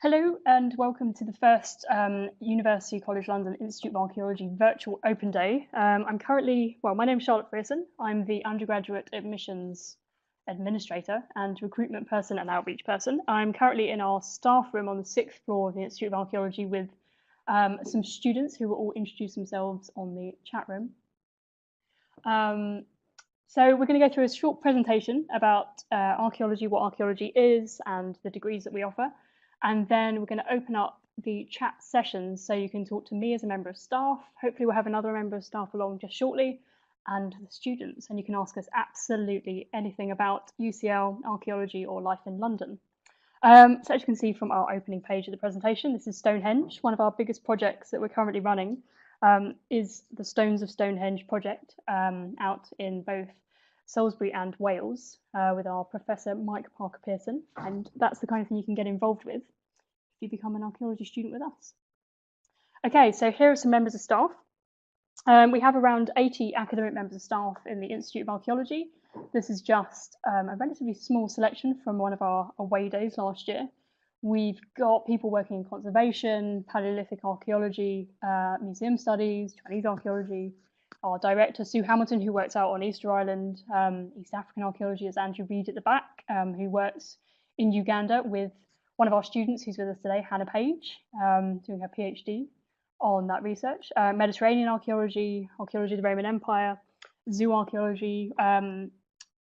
Hello and welcome to the first University College London Institute of Archaeology virtual open day. I'm currently, my name's Charlotte Pearson. I'm the undergraduate admissions administrator and recruitment person and outreach person. I'm currently in our staff room on the 6th floor of the Institute of Archaeology with some students who will all introduce themselves on the chat room. So we're going to go through a short presentation about archaeology, what archaeology is, and the degrees that we offer. And then we're going to open up the chat sessions so you can talk to me as a member of staff. Hopefully we'll have another member of staff along just shortly, and the students, and you can ask us absolutely anything about UCL, archaeology, or life in London. So as you can see from our opening page of the presentation, this is Stonehenge. One of our biggest projects that we're currently running is the Stones of Stonehenge project out in both Salisbury and Wales with our Professor Mike Parker Pearson, and that's the kind of thing you can get involved with if you become an archaeology student with us. Okay, so here are some members of staff. We have around 80 academic members of staff in the Institute of Archaeology. This is just a relatively small selection from one of our away days last year. We've got people working in conservation, Paleolithic archaeology, museum studies, Chinese archaeology. Our director, Sue Hamilton, who works out on Easter Island, East African archaeology, is Andrew Reed at the back, who works in Uganda with one of our students who's with us today, Hannah Page, doing her PhD on that research. Mediterranean archaeology, archaeology of the Roman Empire, zoo archaeology.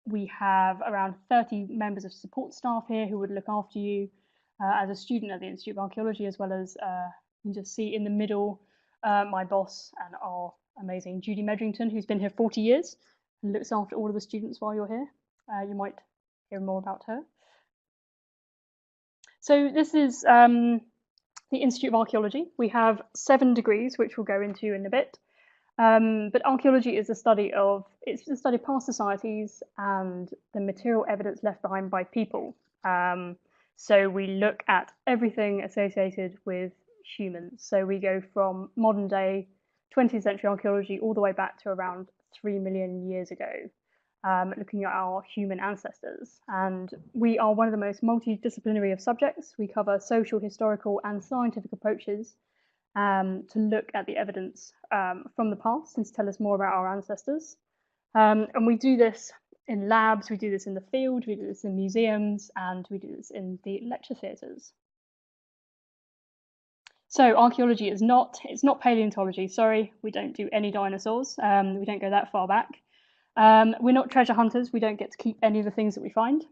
We have around 30 members of support staff here who would look after you as a student at the Institute of Archaeology, as well as you can just see in the middle my boss and our amazing Judy Medrington, who's been here 40 years and looks after all of the students while you're here. You might hear more about her. So this is the Institute of Archaeology. We have 7 degrees, which we'll go into in a bit. But archaeology is a study of past societies and the material evidence left behind by people. So we look at everything associated with humans. So we go from modern day 20th century archaeology all the way back to around 3 million years ago, looking at our human ancestors. And we are one of the most multidisciplinary of subjects. We cover social, historical, and scientific approaches to look at the evidence from the past and to tell us more about our ancestors. And we do this in labs, we do this in the field, we do this in museums, and we do this in the lecture theatres. So archaeology is it's not paleontology, sorry, we don't do any dinosaurs, we don't go that far back. We're not treasure hunters, we don't get to keep any of the things that we find.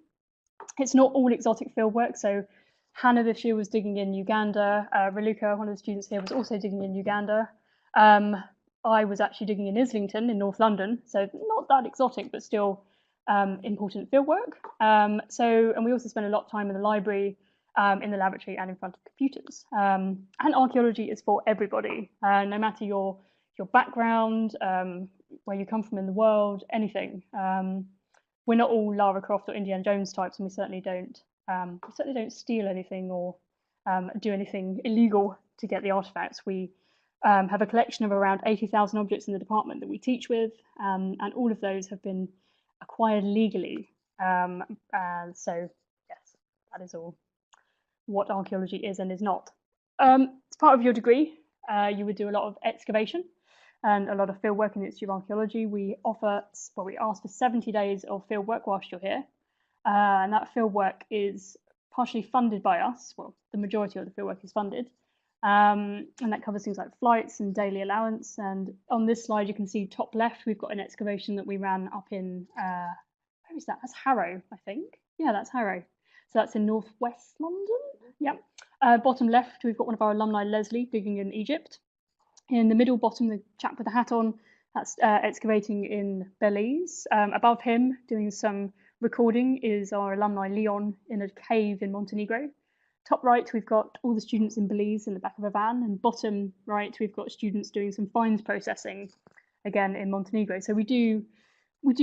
It's not all exotic fieldwork, so Hannah this year was digging in Uganda, Raluca, one of the students here, was also digging in Uganda. I was actually digging in Islington in North London, so not that exotic, but still important fieldwork. And we also spend a lot of time in the library, in the laboratory and in front of computers. And archaeology is for everybody, no matter your background, where you come from in the world, anything. We're not all Lara Croft or Indiana Jones types, and we certainly don't steal anything or do anything illegal to get the artifacts. We have a collection of around 80,000 objects in the department that we teach with, and all of those have been acquired legally. And so, yes, that is all what archaeology is and is not. As part of your degree, you would do a lot of excavation and a lot of field work in the Institute of Archaeology. We ask for 70 days of field work whilst you're here. And that field work is partially funded by us. Well, the majority of the field work is funded. And that covers things like flights and daily allowance. And on this slide, you can see top left, we've got an excavation that we ran up in, where is that? That's Harrow, I think. Yeah, that's Harrow. So that's in northwest London. Yep. Bottom left, we've got one of our alumni, Leslie, digging in Egypt. In the middle bottom, the chap with the hat on, that's excavating in Belize. Above him, doing some recording, is our alumni, Leon, in a cave in Montenegro. Top right, we've got all the students in Belize in the back of a van, and bottom right, we've got students doing some fines processing, again in Montenegro. So we do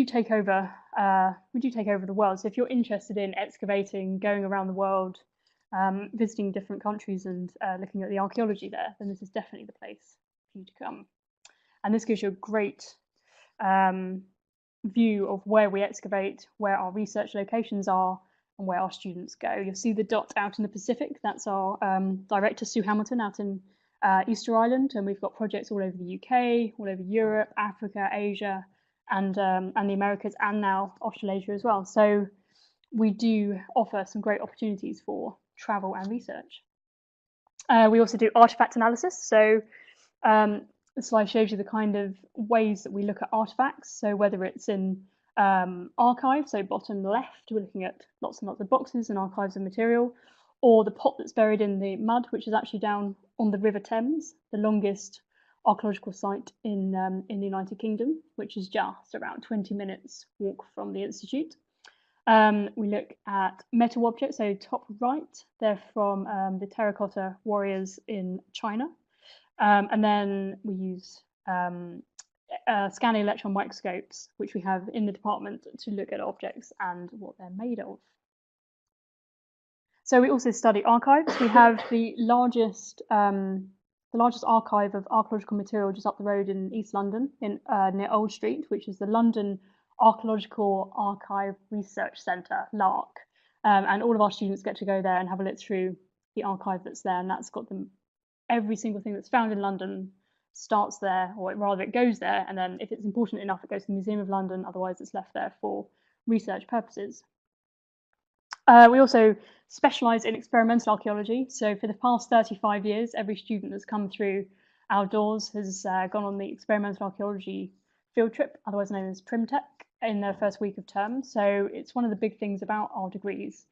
take over the world. So if you're interested in excavating, going around the world, visiting different countries and looking at the archaeology there, then this is definitely the place for you to come. And this gives you a great view of where we excavate, where our research locations are, and where our students go. You'll see the dot out in the Pacific. That's our director, Sue Hamilton, out in Easter Island, and we've got projects all over the UK, all over Europe, Africa, Asia, and the Americas, and now Australasia as well. So we do offer some great opportunities for travel and research. We also do artifact analysis. So the slide shows you the kind of ways that we look at artifacts. So whether it's in archive, so bottom left, we're looking at lots and lots of boxes and archives of material, or the pot that's buried in the mud, which is actually down on the River Thames, the longest archaeological site in the United Kingdom, which is just around 20 minutes walk from the Institute. We look at metal objects, so top right, they're from the terracotta warriors in China. And then we use scanning electron microscopes, which we have in the department, to look at objects and what they're made of. So we also study archives. We have the largest archive of archaeological material just up the road in East London, in near Old Street, which is the London Archaeological Archive Research Centre, LARC. And all of our students get to go there and have a look through the archive that's there, and that's got them every single thing that's found in London starts there, or rather it goes there, and then if it's important enough, it goes to the Museum of London, otherwise it's left there for research purposes. We also specialise in experimental archaeology. So for the past 35 years, every student that's come through our doors has gone on the experimental archaeology field trip, otherwise known as PrimTech, in their first week of term. So it's one of the big things about our degrees,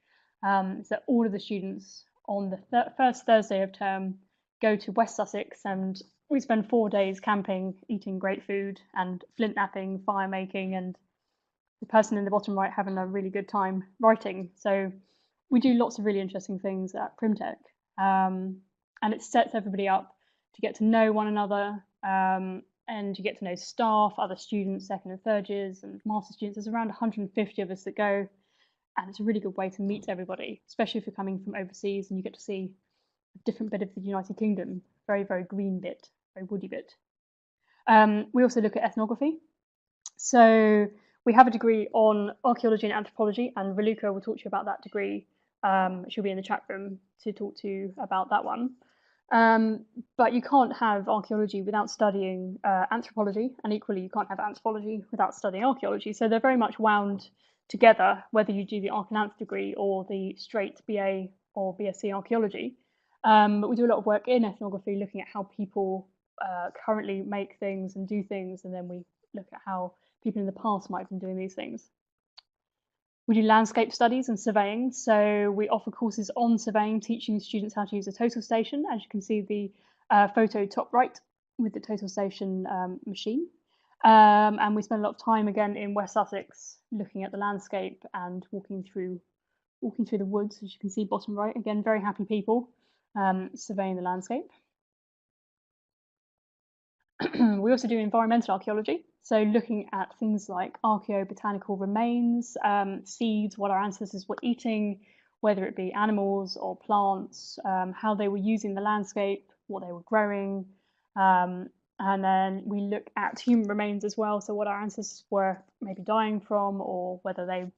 is that all of the students on the first Thursday of term go to West Sussex, and we spend 4 days camping, eating great food, and flint knapping, fire making, and the person in the bottom right having a really good time writing. So we do lots of really interesting things at PrimTech, and it sets everybody up to get to know one another, and you get to know staff, other students, second and third years, and master students. There's around 150 of us that go, and it's a really good way to meet everybody, especially if you're coming from overseas and you get to see a different bit of the United Kingdom, very, very green bit, very woody bit. We also look at ethnography. So we have a degree on archaeology and anthropology, and Raluca will talk to you about that degree. She'll be in the chat room to talk to you about that one. But you can't have archaeology without studying anthropology, and equally you can't have anthropology without studying archaeology. So they're very much wound together, whether you do the Arch and Anth degree or the straight BA or BSc archaeology. But we do a lot of work in ethnography, looking at how people currently make things and do things, and then we look at how people in the past might have been doing these things. We do landscape studies and surveying, so we offer courses on surveying, teaching students how to use a total station, as you can see the photo top right with the total station machine. And we spend a lot of time again in West Sussex looking at the landscape and walking through the woods, as you can see bottom right. Again, very happy people surveying the landscape. We also do environmental archaeology, so looking at things like archaeobotanical remains, seeds, what our ancestors were eating, whether it be animals or plants, how they were using the landscape, what they were growing, and then we look at human remains as well, so what our ancestors were maybe dying from, or whether they,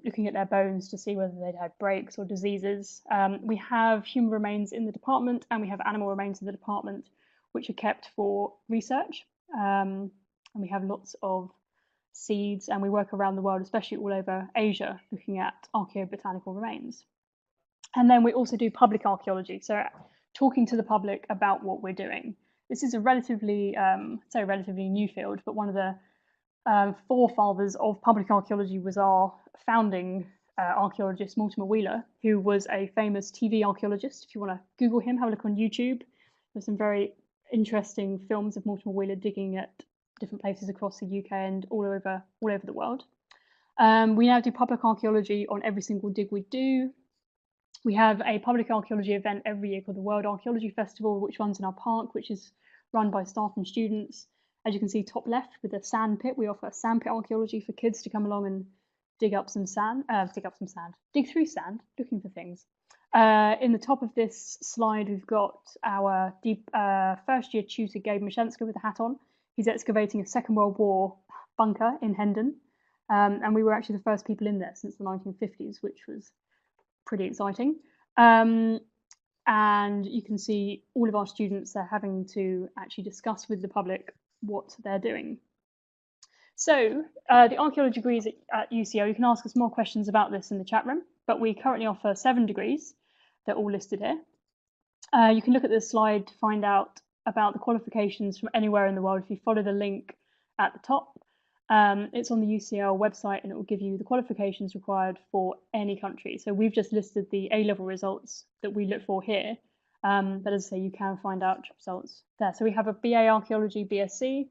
looking at their bones to see whether they'd had breaks or diseases. We have human remains in the department, and we have animal remains in the department, which are kept for research. And we have lots of seeds, and we work around the world, especially all over Asia, looking at archaeobotanical remains. And then we also do public archaeology, so talking to the public about what we're doing. This is a relatively new field, but one of the forefathers of public archaeology was our founding archaeologist, Mortimer Wheeler, who was a famous TV archaeologist. If you want to Google him, have a look on YouTube. There's some very interesting films of Mortimer Wheeler digging at different places across the UK and all over the world. We now do public archaeology on every single dig we do. We have a public archaeology event every year called the World Archaeology Festival, which runs in our park, which is run by staff and students. As you can see top left with the sand pit, we offer sand pit archaeology for kids to come along and dig through sand, looking for things. In the top of this slide, we've got our first year tutor, Gabe Mashenska, with a hat on. He's excavating a Second World War bunker in Hendon. And we were actually the first people in there since the 1950s, which was pretty exciting. And you can see all of our students are having to actually discuss with the public what they're doing. So the archaeology degrees at UCL, you can ask us more questions about this in the chat room, but we currently offer 7 degrees. They're all listed here. You can look at this slide to find out about the qualifications from anywhere in the world if you follow the link at the top. It's on the UCL website and it will give you the qualifications required for any country. So we've just listed the A-level results that we look for here. But as I say, you can find out results there. So we have a BA Archaeology, BSc,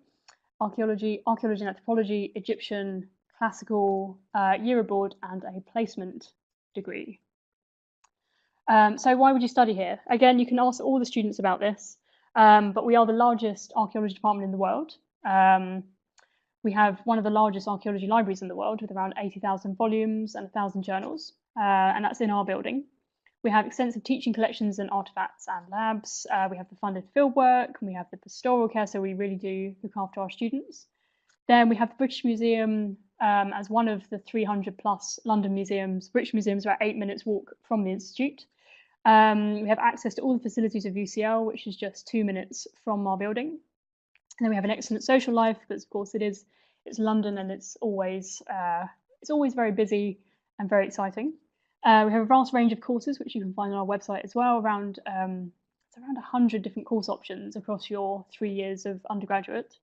Archaeology and Anthropology, Egyptian, Classical, Year Abroad, and a Placement degree. So why would you study here? Again, you can ask all the students about this, but we are the largest archaeology department in the world. We have one of the largest archaeology libraries in the world with around 80,000 volumes and 1,000 journals, and that's in our building. We have extensive teaching collections and artifacts and labs. We have the funded fieldwork, and we have the pastoral care, so we really do look after our students. Then we have the British Museum as one of the 300 plus London museums. British Museum is about 8 minutes walk from the Institute. We have access to all the facilities of UCL, which is just 2 minutes from our building. And then we have an excellent social life because, of course, it's London and it's always very busy and very exciting. We have a vast range of courses, which you can find on our website as well. It's around 100 different course options across your 3 years of undergraduate.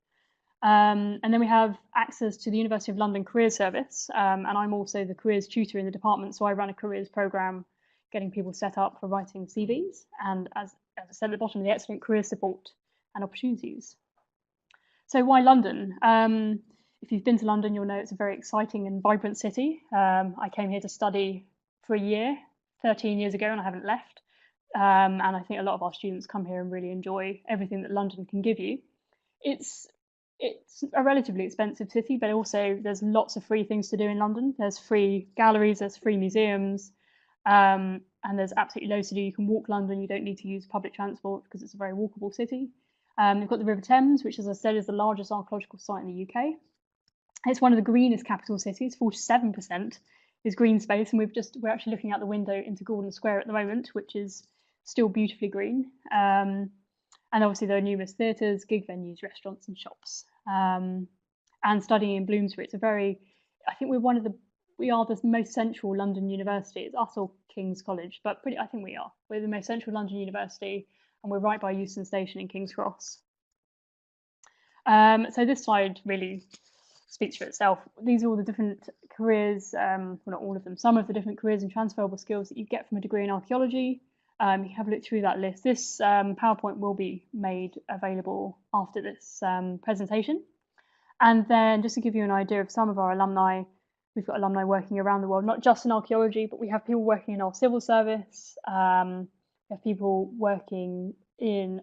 And then we have access to the University of London Careers Service, and I'm also the careers tutor in the department, so I run a careers programme getting people set up for writing CVs, and as I said at the bottom, the excellent career support and opportunities. So why London? If you've been to London, you'll know it's a very exciting and vibrant city. I came here to study for a year, 13 years ago, and I haven't left. And I think a lot of our students come here and really enjoy everything that London can give you. It's a relatively expensive city, but also there's lots of free things to do in London. There's free galleries, there's free museums, and there's absolutely loads to do. You can walk London, you don't need to use public transport because it's a very walkable city. You've got the River Thames, which, as I said, is the largest archaeological site in the UK. It's one of the greenest capital cities. 47% is green space, and we're actually looking out the window into Gordon Square at the moment, which is still beautifully green. And obviously there are numerous theatres, gig venues, restaurants and shops. And studying in Bloomsbury, I think we are the most central London university. It's us or King's College, but I think we are. We're the most central London university, and we're right by Euston Station in King's Cross. So this slide really speaks for itself. These are all the different careers, well, not all of them, some of the different careers and transferable skills that you get from a degree in archaeology. You can have a look through that list. This PowerPoint will be made available after this presentation. And then just to give you an idea of some of our alumni, we've got alumni working around the world, not just in archaeology, but we have people working in our civil service. We have people working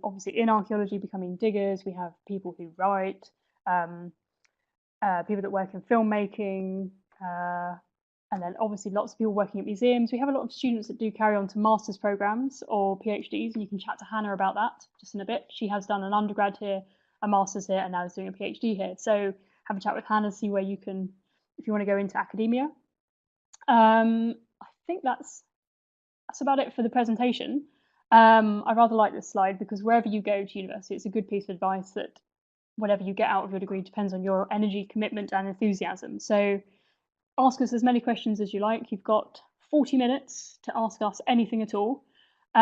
obviously in archaeology, becoming diggers. We have people who write, people that work in filmmaking, and then obviously lots of people working at museums. We have a lot of students that do carry on to master's programs or PhDs, and you can chat to Hannah about that just in a bit. She has done an undergrad here, a master's here, and now is doing a PhD here. So have a chat with Hannah, see where you can, if you want to go into academia. I think that's about it for the presentation. I rather like this slide because wherever you go to university, it's a good piece of advice that whatever you get out of your degree depends on your energy, commitment, and enthusiasm. So ask us as many questions as you like. You've got 40 minutes to ask us anything at all. Okay,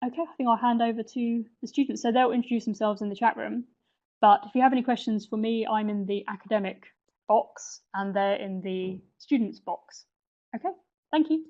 I think I'll hand over to the students. So they'll introduce themselves in the chat room. But if you have any questions for me, I'm in the academic box and they're in the students box. Okay, thank you.